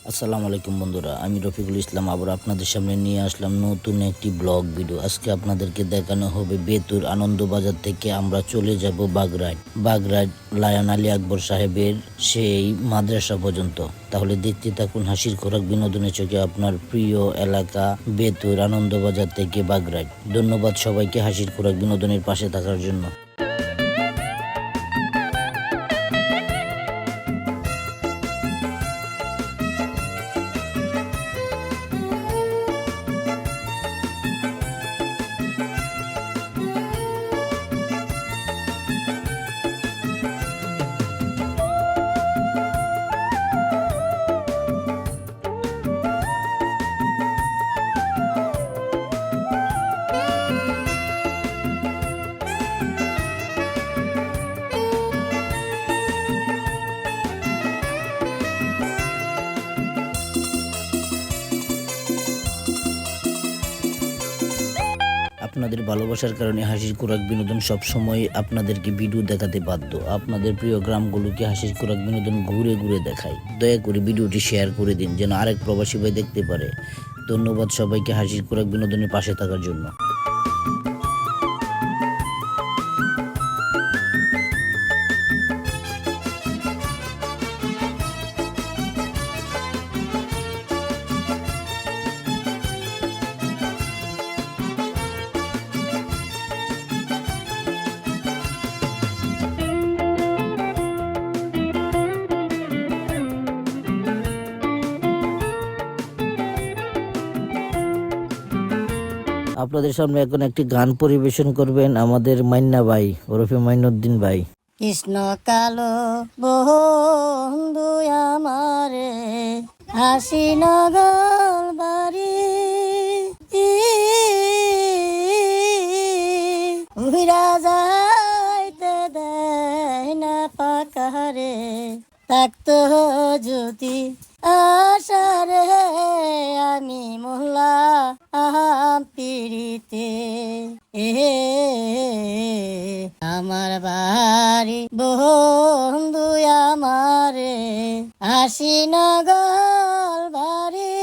আসসালামু আলাইকুম বন্ধুরা, আমি রফিকুল ইসলাম আবার আপনাদের সামনে নিয়ে আসলাম নতুন একটি ব্লগ ভিডিও। আজকে আপনাদেরকে দেখানো হবে বেতুর আনন্দবাজার থেকে আমরা চলে যাব বাগরাজ লায়ন আলী আকবর সাহেবের সেই মাদ্রাসা পর্যন্ত। তাহলে দেখতে থাকুন হাসির খোরাক বিনোদনের চোখে আপনার প্রিয় এলাকা বেতুর আনন্দবাজার থেকে বাগরাজ। ধন্যবাদ সবাইকে হাসির খোরাক বিনোদনের পাশে থাকার জন্য। আপনাদের ভালোবাসার কারণে হাসির খোরাক বিনোদন সবসময় আপনাদেরকে ভিডিও দেখাতে বাধ্য। আপনাদের প্রিয় গ্রামগুলোকে হাসির খোরাক বিনোদন ঘুরে ঘুরে দেখায়। দয়া করে ভিডিওটি শেয়ার করে দিন যেন আরেক প্রবাসী ভাই দেখতে পারে। ধন্যবাদ সবাইকে হাসির খোরাক বিনোদনের পাশে থাকার জন্য। আপনাদের সামনে এখন একটি গান পরিবেশন করবেন আমাদের মান্না ভাই ওরফে মাইনুদ্দিন ভাই। কৃষ্ণ কালো বন্ধু আমারে হাসি নগর বাড়ি উইরা যাইতে দেয় না পাকারে থাকতো যদি আশারে আমি মোল্লা পিড়িতে আমার বাড়ি বন্ধু আমারে হাসি নগর বাড়ি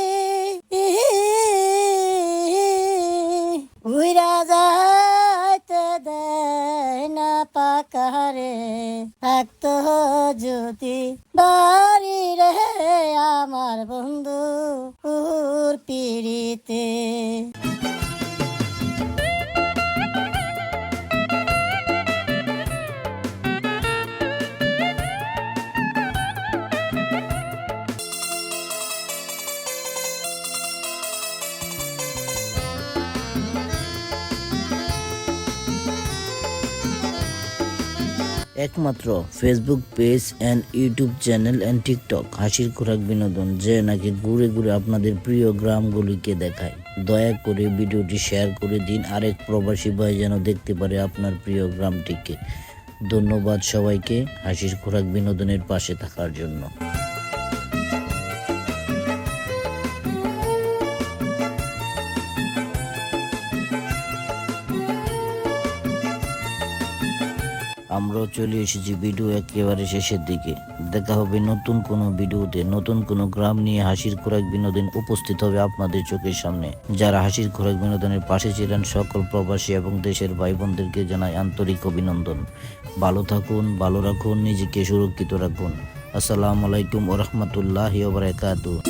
উইরা যাইতে দেয় না পাকারে থাকতো যদি বাড়ি রে আমার বন্ধু পিড়িতে। একমাত্র Facebook page and YouTube channel and TikTok হাসির খোরাক বিনোদন, যে নাকি ঘুরে ঘুরে আপনাদের প্রিয় গ্রামগুলিকে দেখায়। দয়া করে ভিডিওটি শেয়ার করে দিন আরেক প্রবাসী ভাই যেন দেখতে পারে আপনার প্রিয় গ্রামটিকে। ধন্যবাদ সবাইকে হাসির খোরাক বিনোদনের পাশে থাকার জন্য। আমরাও চলে এসেছি ভিডিও একেবারে শেষের দিকে। দেখা হবে নতুন কোনো ভিডিওতে, নতুন কোনো গ্রাম নিয়ে হাসির খোরাক বিনোদন উপস্থিত হবে আপনাদের চোখের সামনে। যারা হাসির খোরাক বিনোদনের পাশে ছিলেন সকল প্রবাসী এবং দেশের ভাই বোনদেরকে জানাই আন্তরিক অভিনন্দন। ভালো থাকুন, ভালো রাখুন, নিজেকে সুরক্ষিত রাখুন। আসসালামু আলাইকুম ওয়া রাহমাতুল্লাহি ওয়া বারাকাতুহু।